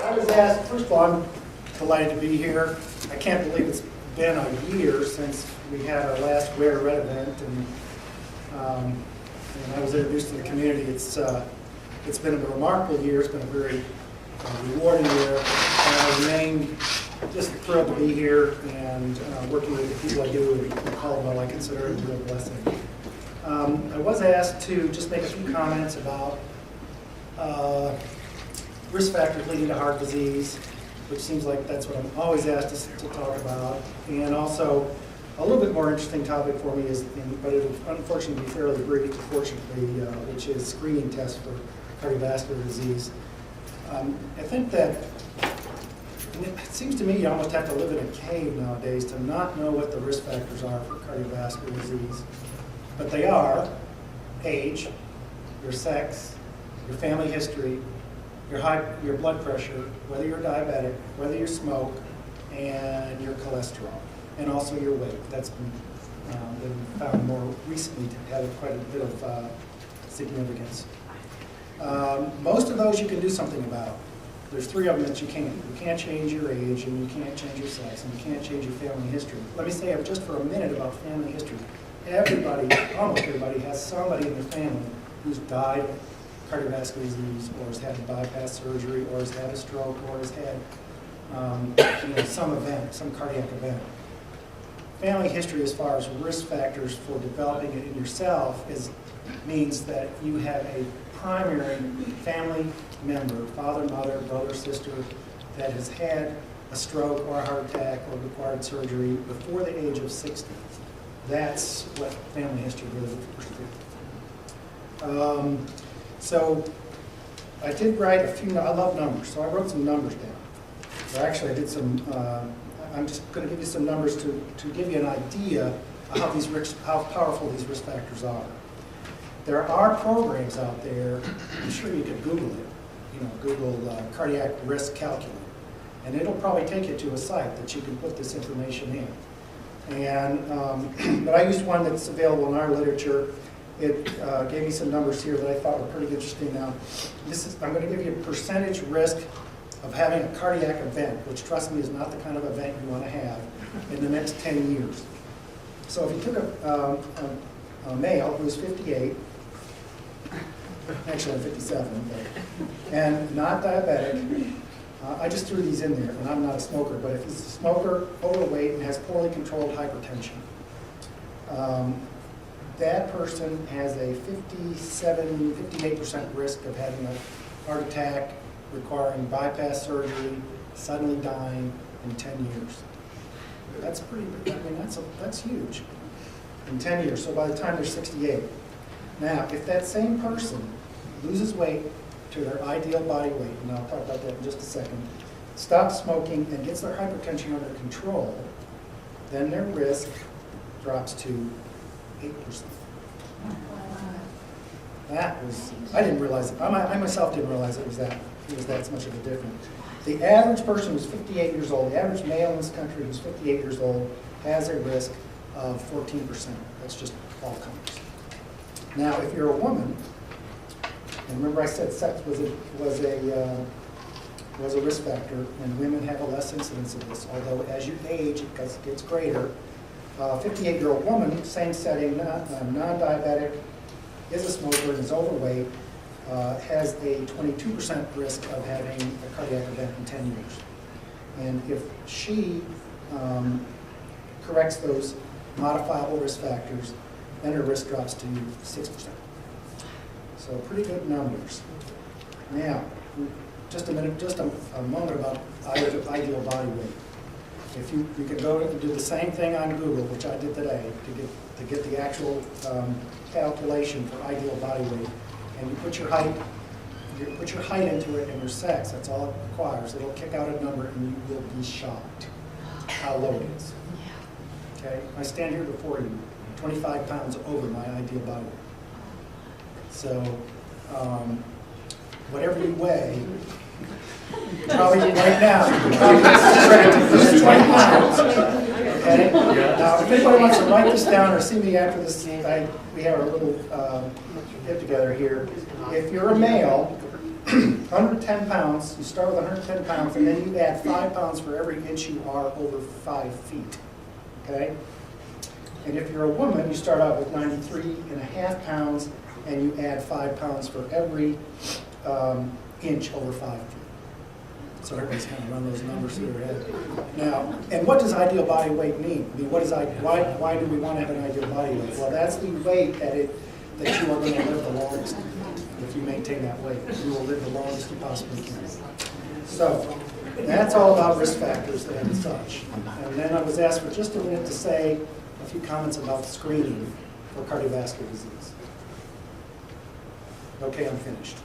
I was asked, first of all, I'm delighted to be here. I can't believe it's been a year since we had our last Rare Red event, and I was introduced to the community. It's been a remarkable year. It's been a very rewarding year, and I remain just thrilled to be here and working with the people I do in Caldwell. I consider it a real blessing. I was asked to just make a few comments about risk factors leading to heart disease, which seems like that's what I'm always asked to talk about. And also, a little bit more interesting topic for me is, but it'll unfortunately be fairly brief, fortunately, which is screening tests for cardiovascular disease. I think that it seems to me you almost have to live in a cave nowadays to not know what the risk factors are for cardiovascular disease. But they are age, your sex, your family history, your blood pressure, whether you're diabetic, whether you smoke, and your cholesterol, and also your weight. That's been found more recently to have quite a bit of significance. Most of those you can do something about. There's three of them that you can't. You can't change your age, and you can't change your sex, and you can't change your family history. Let me say just for a minute about family history. Everybody, almost everybody, has somebody in their family who's died of cardiovascular disease, or has had a bypass surgery, or has had a stroke, or has had some event, some cardiac event. Family history, as far as risk factors for developing it in yourself, means that you have a primary family member, father, mother, brother, sister, that has had a stroke or a heart attack or required surgery before the age of 60. That's what family history really refers to. So I did write a few, I love numbers, so I wrote some numbers down. So actually I did some, I'm just going to give you some numbers to give you an idea of how powerful these risk factors are. There are programs out there, I'm sure you could Google it, Google cardiac risk calculator, and it'll probably take you to a site that you can put this information in. And but I used one that's available in our literature. It gave me some numbers here that I thought were pretty interesting. Now, I'm going to give you a percentage risk of having a cardiac event, which, trust me, is not the kind of event you want to have in the next 10 years. So if you took a male who's 58, actually I'm 57, and not diabetic, I just threw these in there, and I'm not a smoker, but if he's a smoker, overweight, and has poorly controlled hypertension, that person has a 58% risk of having a heart attack, requiring bypass surgery, suddenly dying in 10 years. That's pretty big. I mean, that's huge in 10 years, so by the time they're 68. Now, if that same person loses weight to their ideal body weight, and I'll talk about that in just a second, stops smoking and gets their hypertension under control, then their risk drops to 8%. That was, I didn't realize it. I myself didn't realize it was that much of a difference. The average person who's 58 years old, the average male in this country who's 58 years old, has a risk of 14%. That's just all comers. Now, if you're a woman, and remember I said sex was a risk factor, and women have a less incidence of this, although as you age, it gets greater. 58-year-old woman, same setting, non-diabetic, is a smoker, and is overweight, has a 22% risk of having a cardiac event in 10 years. And if she corrects those modifiable risk factors, then her risk drops to 6%. So pretty good numbers. Now, just a moment about ideal body weight. If you can go and do the same thing on Google, which I did today, to get the actual calculation for ideal body weight, and you put your height into it and your sex. That's all it requires. It'll kick out a number, and you will be shocked how low it is. Okay, I stand here before you, 25 pounds over my ideal body weight. So, whatever you weigh, probably right now, you're probably to 20 pounds. Okay? Now, if anybody wants to write this down or see me after this, we have a little get together here. If you're a male, 110 pounds, you start with 110 pounds, and then you add 5 pounds for every inch you are over 5 feet, okay? And if you're a woman, you start out with 93.5 pounds, and you add 5 pounds for every inch over 5 feet. So everybody's kind of run those numbers through their head. Now, and what does ideal body weight mean? I mean, why do we want to have an ideal body weight? Well, that's the weight that you are going to live the longest. If you maintain that weight, you will live the longest you possibly can. So that's all about risk factors and such. And then I was asked for just a minute to say a few comments about screening for cardiovascular disease. Okay, I'm finished.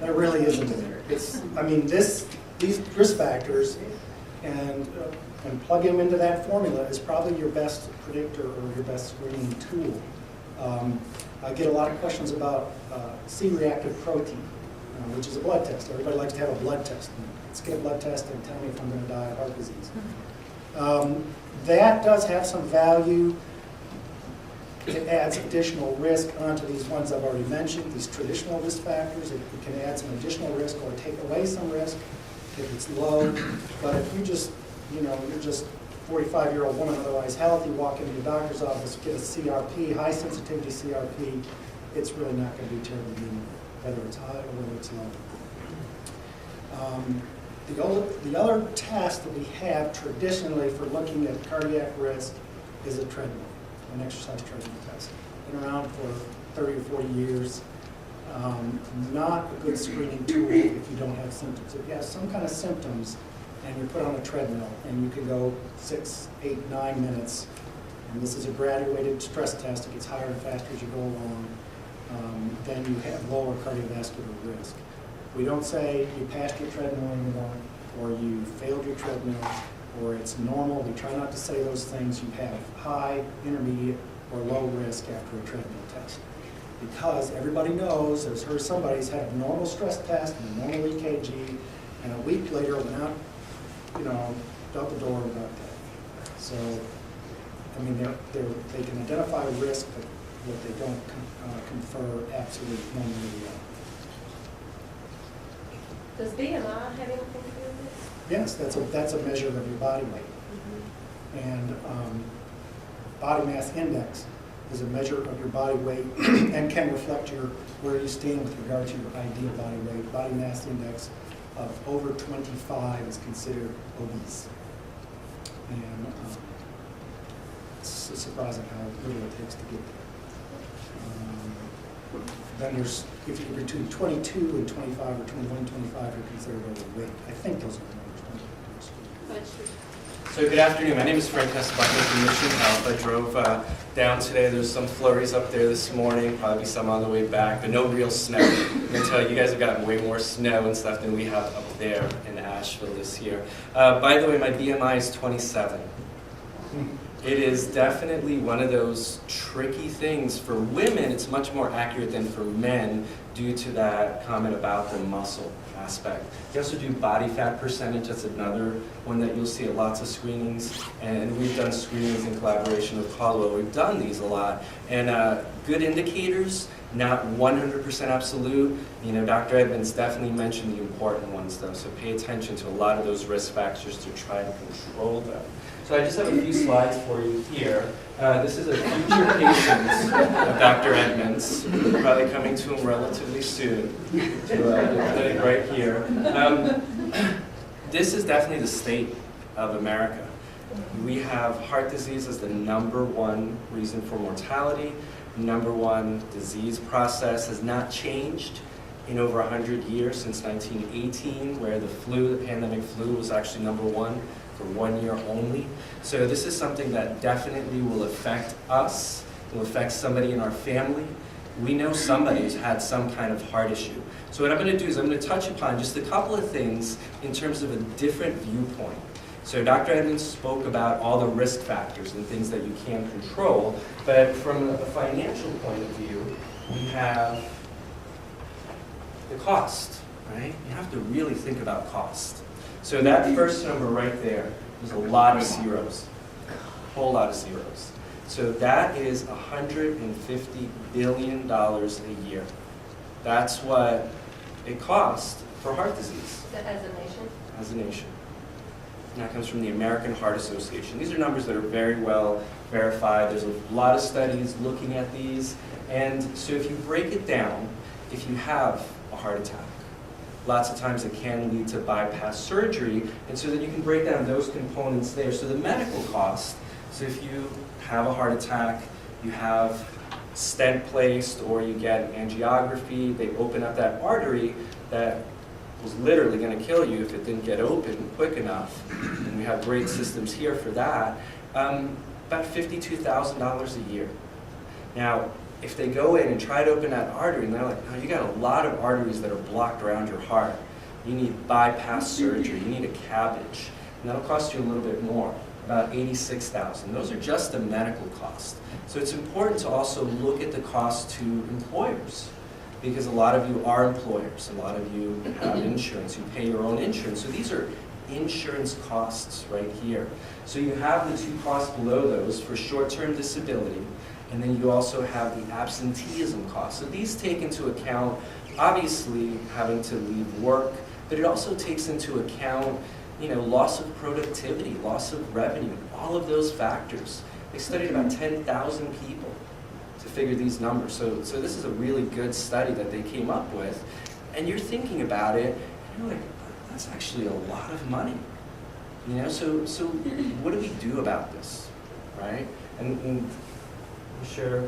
There really isn't there. These risk factors, and plug them into that formula is probably your best predictor or your best screening tool. I get a lot of questions about C-reactive protein, which is a blood test. Everybody likes to have a blood test. Let's get a blood test and tell me if I'm going to die of heart disease. That does have some value. It adds additional risk onto these ones I've already mentioned, these traditional risk factors. It can add some additional risk or take away some risk if it's low. But if you just, you're just 45-year-old woman, otherwise healthy, walk into your doctor's office, get a CRP, high sensitivity CRP, it's really not going to be terribly meaningful, whether it's high or whether it's low. The other test that we have traditionally for looking at cardiac risk is a treadmill, an exercise treadmill test. Been around for 30 or 40 years. Not a good screening tool if you don't have symptoms. If you have some kind of symptoms and you're put on a treadmill and you can go 6, 8, 9 minutes, and this is a graduated stress test, it gets higher and faster as you go along, then you have lower cardiovascular risk. We don't say you passed your treadmill anymore, or you failed your treadmill, or it's normal. We try not to say those things. You have high, intermediate, or low risk after a treadmill test. Because everybody knows, has heard somebody's had a normal stress test and a normal EKG, and a week later went out, out the door and got dead. So, they can identify risk, but what they don't confer absolute normality on. Does BMI have anything to do with this? Yes, that's a measure of your body weight. And body mass index is a measure of your body weight and can reflect where you stand with regard to your ideal body weight. Body mass index of over 25 is considered obese. And it's surprising how little it takes to get there. Then if you're between 22 and 25 or 21 and 25, you're considered overweight. I think those are the numbers. So good afternoon. My name is Frank Casabato from Mission Health. I drove down today. There's some flurries up there this morning, probably some on the way back, but no real snow. I'm going to tell you, you guys have gotten way more snow and stuff than we have up there in Asheville this year. By the way, my BMI is 27. It is definitely one of those tricky things. For women, it's much more accurate than for men due to that comment about the muscle aspect. You also do body fat percentage. That's another one that you'll see at lots of screenings. And we've done screenings in collaboration with Caldwell. We've done these a lot. And good indicators, not 100% absolute. Dr. Edmonds definitely mentioned the important ones, though. So pay attention to a lot of those risk factors to try to control them. So I just have a few slides for you here. This is a future patient of Dr. Edmonds, probably coming to him relatively soon, to the clinic right here. This is definitely the state of America. We have heart disease as the #1 reason for mortality. #1 disease process has not changed in over 100 years, since 1918, where the pandemic flu was actually #1. For 1 year only. So this is something that definitely will affect us, will affect somebody in our family. We know somebody who's had some kind of heart issue. So what I'm going to do is I'm going to touch upon just a couple of things in terms of a different viewpoint. So Dr. Edmonds spoke about all the risk factors and things that you can control, but from a financial point of view, we have the cost, right? You have to really think about cost. So that first number right there is a lot of zeros, a whole lot of zeros. So that is $150 billion a year. That's what a cost for heart disease As a nation? as a nation. And that comes from the American Heart Association. These are numbers that are very well verified. There's a lot of studies looking at these. And so if you break it down, if you have a heart attack, lots of times it can lead to bypass surgery. And so then you can break down those components there. So the medical cost, so if you have a heart attack, you have stent placed, or you get an angiography, they open up that artery that was literally going to kill you if it didn't get open quick enough, and we have great systems here for that, about $52,000 a year. Now, if they go in and try to open that artery, and they're like, no, you got a lot of arteries that are blocked around your heart. You need bypass surgery, you need a CABG, and that'll cost you a little bit more, about $86,000. Those are just the medical costs. So it's important to also look at the cost to employers, because a lot of you are employers, a lot of you have insurance, you pay your own insurance. So these are insurance costs right here. So you have the two costs below those for short-term disability, and then you also have the absenteeism costs. So these take into account, obviously, having to leave work, but it also takes into account, loss of productivity, loss of revenue, all of those factors. They studied about 10,000 people to figure these numbers. So this is a really good study that they came up with. And you're thinking about it, and you're like, that's actually a lot of money. So what do we do about this, right? And I'm sure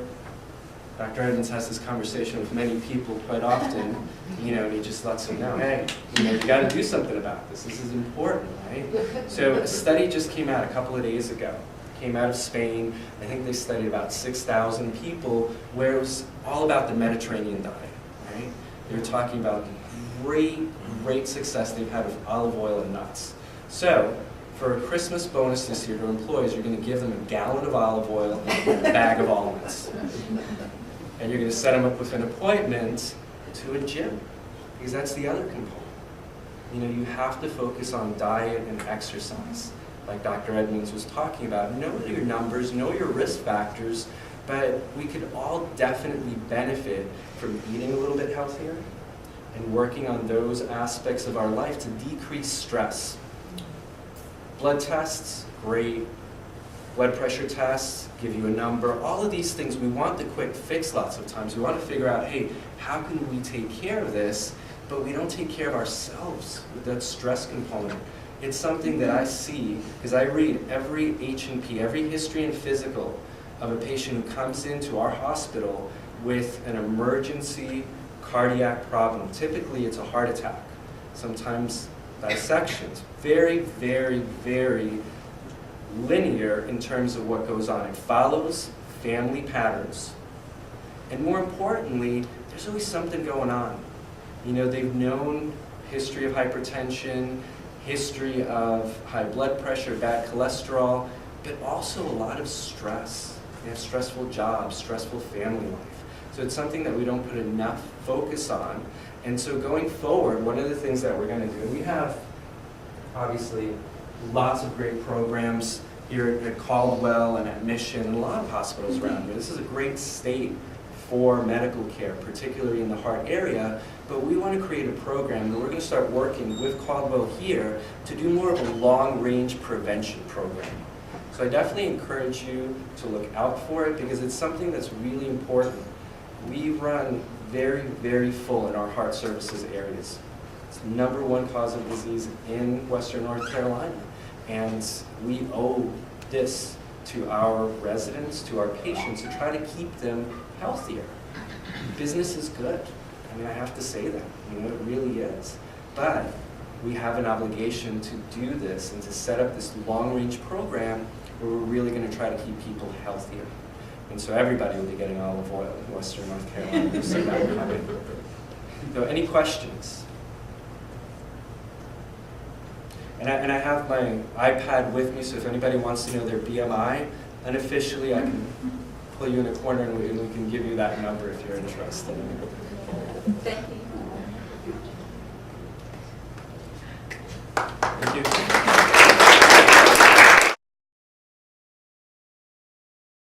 Dr. Edmonds has this conversation with many people quite often, and he just lets them know, hey, you got to do something about this. This is important, right? So a study just came out a couple of days ago. Came out of Spain. I think they studied about 6,000 people, where it was all about the Mediterranean diet, right? They were talking about great success they've had with olive oil and nuts. So, for a Christmas bonus this year to employees, you're going to give them a gallon of olive oil and a bag of almonds. And you're going to set them up with an appointment to a gym, because that's the other component. You have to focus on diet and exercise, like Dr. Edmonds was talking about. Know your numbers, know your risk factors, but we could all definitely benefit from eating a little bit healthier and working on those aspects of our life to decrease stress. Blood tests, great. Blood pressure tests, give you a number. All of these things, we want the quick fix lots of times. We want to figure out, hey, how can we take care of this, but we don't take care of ourselves with that stress component. It's something that I see, because I read every H&P, every history and physical of a patient who comes into our hospital with an emergency cardiac problem. Typically, it's a heart attack, sometimes dissections. Very, very, very linear in terms of what goes on. It follows family patterns. And more importantly, there's always something going on. They've known history of hypertension, history of high blood pressure, bad cholesterol, but also a lot of stress. They have stressful jobs, stressful family life. So it's something that we don't put enough focus on. And so going forward, one of the things that we're going to do, we have obviously lots of great programs here at Caldwell and at Mission and a lot of hospitals around here. This is a great state for medical care, particularly in the heart area, but we want to create a program that we're going to start working with Caldwell here to do more of a long-range prevention program. So I definitely encourage you to look out for it, because it's something that's really important. We run very, very full in our heart services areas. It's the #1 cause of disease in Western North Carolina. And we owe this to our residents, to our patients, to try to keep them healthier. Business is good. I have to say that. It really is. But we have an obligation to do this and to set up this long-range program where we're really going to try to keep people healthier. And so everybody will be getting olive oil in Western North Carolina. You'll see that coming. So any questions? And I have my iPad with me, so if anybody wants to know their BMI, unofficially I can pull you in a corner and we can give you that number if you're interested. Thank you. Thank you.